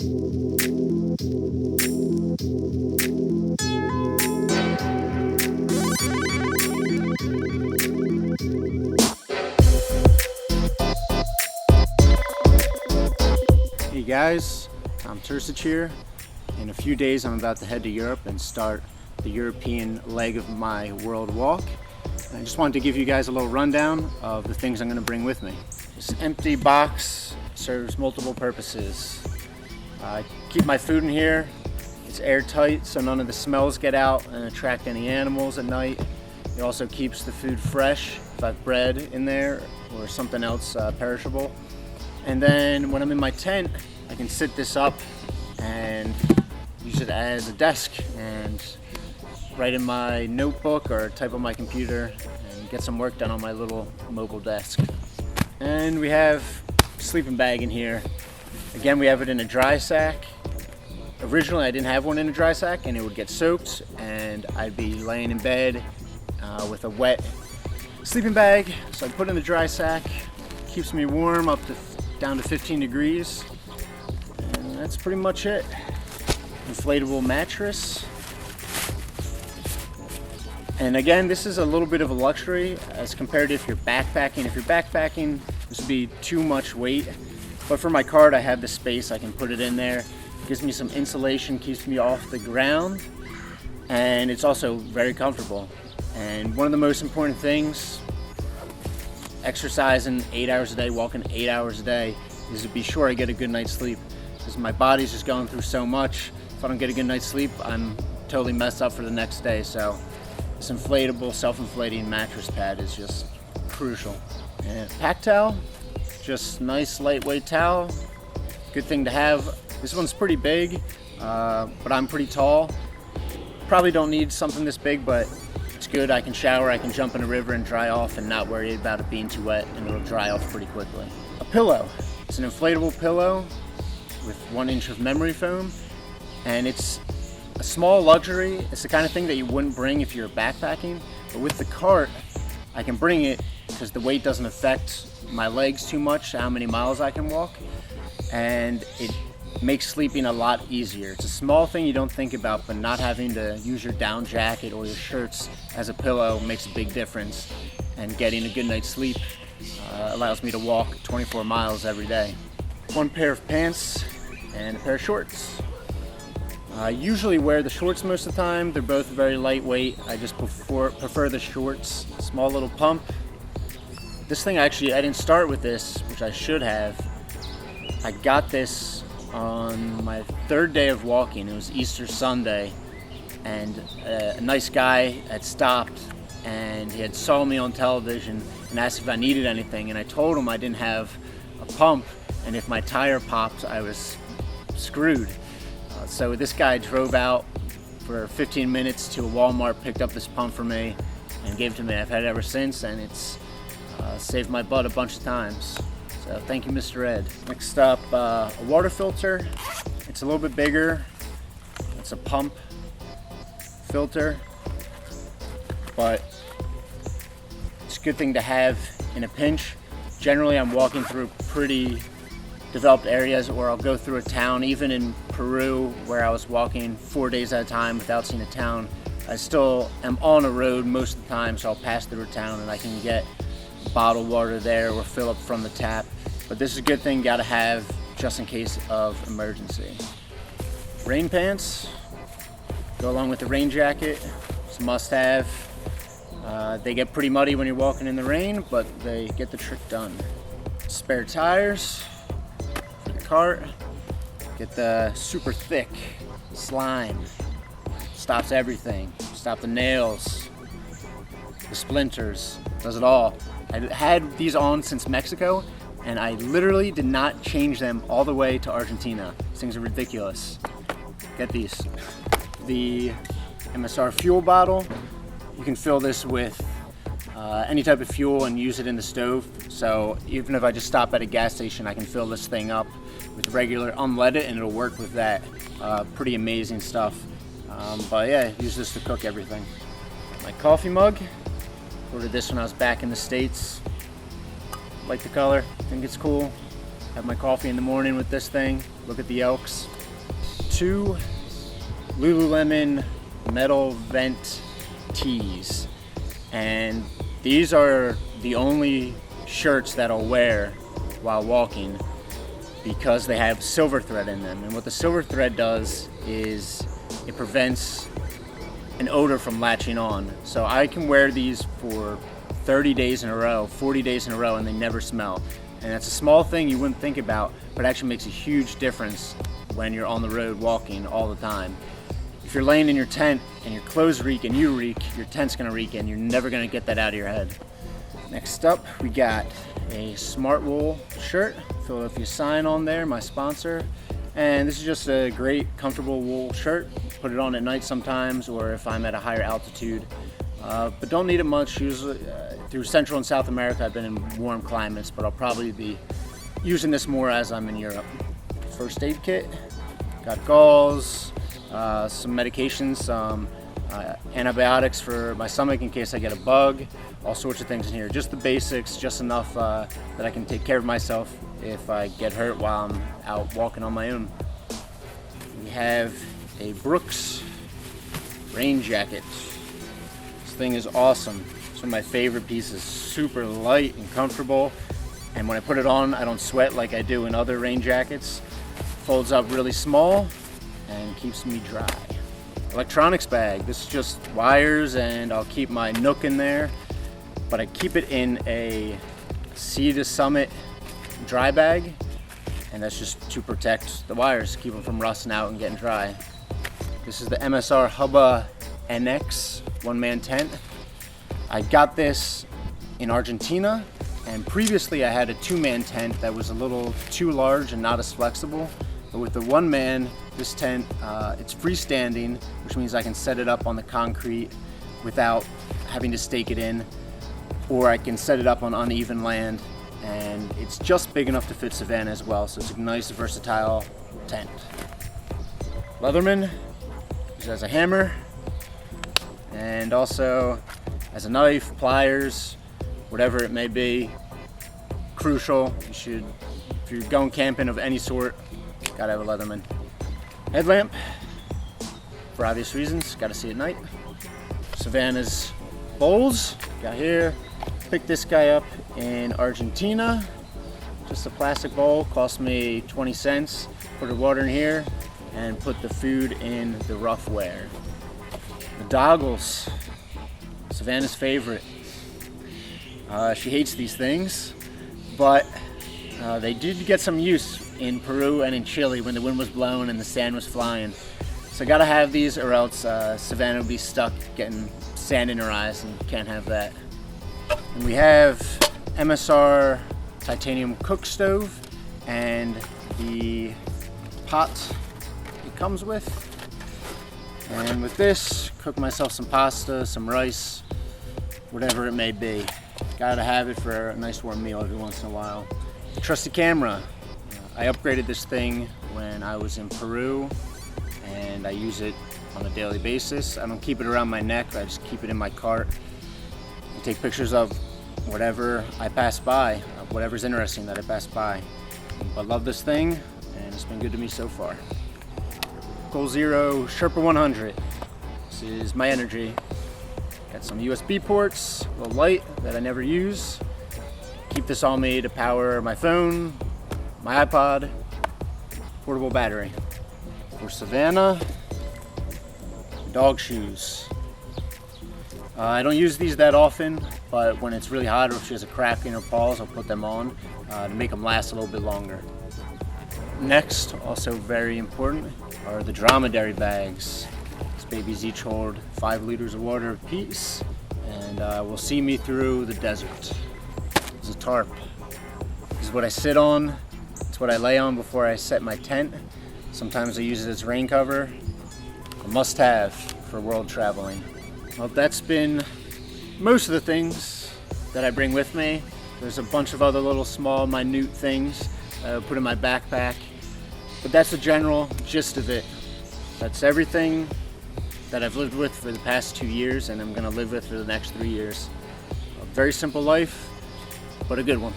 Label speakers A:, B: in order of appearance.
A: Hey guys, I'm Tursich here. In a few days I'm about to head to Europe and start the European leg of my world walk. I just wanted to give you guys a little rundown of the things I'm going to bring with me. This empty box serves multiple purposes. I keep my food in here. It's airtight so none of the smells get out and attract any animals at night. It also keeps the food fresh if I have bread in there or something else perishable. And then when I'm in my tent, I can sit this up and use it as a desk and write in my notebook or type on my computer and get some work done on my little mobile desk. And we have a sleeping bag in here. Again, we have it in a dry sack. Originally, I didn't have one in a dry sack and it would get soaked and I'd be laying in bed with a wet sleeping bag. So I put it in the dry sack. Keeps me warm up to down to 15 degrees. And that's pretty much it. Inflatable mattress. And again, this is a little bit of a luxury as compared to if you're backpacking. If you're backpacking, this would be too much weight. But for my cart, I have the space. I can put it in there. It gives me some insulation, keeps me off the ground. And it's also very comfortable. And one of the most important things, exercising 8 hours a day, walking 8 hours a day, is to be sure I get a good night's sleep. Because my body's just going through so much. If I don't get a good night's sleep, I'm totally messed up for the next day. So this inflatable, self-inflating mattress pad is just crucial. And pack towel, just nice lightweight towel. Good thing to have. This one's pretty big, but I'm pretty tall. Probably don't need something this big, but it's good. I can shower, I can jump in a river and dry off and not worry about it being too wet, and it'll dry off pretty quickly. A pillow. It's an inflatable pillow with 1 inch of memory foam, and it's a small luxury. It's the kind of thing that you wouldn't bring if you're backpacking, but with the cart, I can bring it because the weight doesn't affect my legs too much, how many miles I can walk, and it makes sleeping a lot easier. It's a small thing you don't think about, but not having to use your down jacket or your shirts as a pillow makes a big difference, and getting a good night's sleep allows me to walk 24 miles every day. 1 pair of pants and a pair of shorts. I usually wear the shorts most of the time. They're both very lightweight. I just prefer the shorts. Small little pump. This thing, actually, I didn't start with this, which I should have. I got this on my 3rd day of walking. It was Easter Sunday, and a nice guy had stopped and he had saw me on television and asked if I needed anything, and I told him I didn't have a pump, and if my tire popped I was screwed. So this guy drove out for 15 minutes to a Walmart, picked up this pump for me and gave it to me. I've had it ever since, and it's saved my butt a bunch of times. So thank you, Mr. Ed. Next up, a water filter. It's a little bit bigger. It's a pump filter, but it's a good thing to have in a pinch. Generally, I'm walking through pretty developed areas, or I'll go through a town. Even in Peru, where I was walking 4 days at a time without seeing a town, I still am on a road most of the time, so I'll pass through a town and I can get bottled water there or fill up from the tap. But this is a good thing, gotta have just in case of emergency. Rain pants go along with the rain jacket. It's a must have. They get pretty muddy when you're walking in the rain, but they get the trick done. Spare tires for the cart. Get the super thick slime. Stops everything. Stop the nails, the splinters, does it all. I had these on since Mexico, and I literally did not change them all the way to Argentina. These things are ridiculous. Get these. The MSR fuel bottle. You can fill this with any type of fuel and use it in the stove. So even if I just stop at a gas station, I can fill this thing up with regular unleaded and it'll work with that. Pretty amazing stuff. But yeah, use this to cook everything. My coffee mug. Ordered this when I was back in the States. Like the color, think it's cool. Have my coffee in the morning with this thing. Look at the elks. 2 Lululemon metal vent tees, and these are the only shirts that I'll wear while walking because they have silver thread in them. And what the silver thread does is it prevents an odor from latching on. So I can wear these for 30 days in a row, 40 days in a row, and they never smell. And that's a small thing you wouldn't think about, but it actually makes a huge difference when you're on the road walking all the time. If you're laying in your tent and your clothes reek and you reek, your tent's gonna reek and you're never gonna get that out of your head. Next up, we got a Smart Wool shirt, Philadelphia sign on there, my sponsor. And this is just a great, comfortable wool shirt. Put it on at night sometimes, or if I'm at a higher altitude. But don't need it much. Usually, through Central and South America, I've been in warm climates, but I'll probably be using this more as I'm in Europe. First aid kit, got gauze, some medications, some antibiotics for my stomach in case I get a bug, all sorts of things in here. Just the basics, just enough that I can take care of myself if I get hurt while I'm out walking on my own. We have a Brooks rain jacket. This thing is awesome. It's one of my favorite pieces. Super light and comfortable, and when I put it on, I don't sweat like I do in other rain jackets. Folds up really small and keeps me dry. Electronics bag. This is just wires, and I'll keep my Nook in there, but I keep it in a Sea to Summit dry bag, and that's just to protect the wires, keep them from rusting out and getting dry. This is the MSR Hubba NX one-man tent. I got this in Argentina, and previously I had a 2-man tent that was a little too large and not as flexible. But with the 1-man, this tent, it's freestanding, which means I can set it up on the concrete without having to stake it in, or I can set it up on uneven land, and it's just big enough to fit Savannah as well, so it's a nice versatile tent. Leatherman, which has a hammer, and also has a knife, pliers, whatever it may be. Crucial. If you're going camping of any sort, gotta have a Leatherman. Headlamp, for obvious reasons, gotta see at night. Savannah's bowls, got here. Picked this guy up in Argentina. Just a plastic bowl, cost me 20 cents. Put the water in here and put the food in the roughware. The doggles, Savannah's favorite. She hates these things, but they did get some use in Peru and in Chile when the wind was blowing and the sand was flying. So I gotta have these, or else Savannah would be stuck getting sand in her eyes, and can't have that. And we have MSR titanium cook stove and the pot it comes with. And with this, cook myself some pasta, some rice, whatever it may be. Gotta have it for a nice warm meal every once in a while. Trusty camera. I upgraded this thing when I was in Peru, and I use it on a daily basis. I don't keep it around my neck, I just keep it in my cart. I take pictures of whatever I pass by, whatever's interesting that I pass by. I love this thing, and it's been good to me so far. Goal Zero Sherpa 100. This is my energy. Got some USB ports, a little light that I never use. Keep this on me to power my phone, my iPod, portable battery. For Savannah, dog shoes. I don't use these that often, but when it's really hot or if she has a crack in her paws, I'll put them on to make them last a little bit longer. Next, also very important, are the dromedary bags. These babies each hold 5 liters of water apiece, and will see me through the desert. This is a tarp. This is what I sit on. It's what I lay on before I set my tent. Sometimes I use it as rain cover. A must-have for world traveling. Well, that's been most of the things that I bring with me. There's a bunch of other little small, minute things I put in my backpack, but that's the general gist of it. That's everything that I've lived with for the past 2 years, and I'm gonna live with for the next 3 years. A very simple life, but a good one.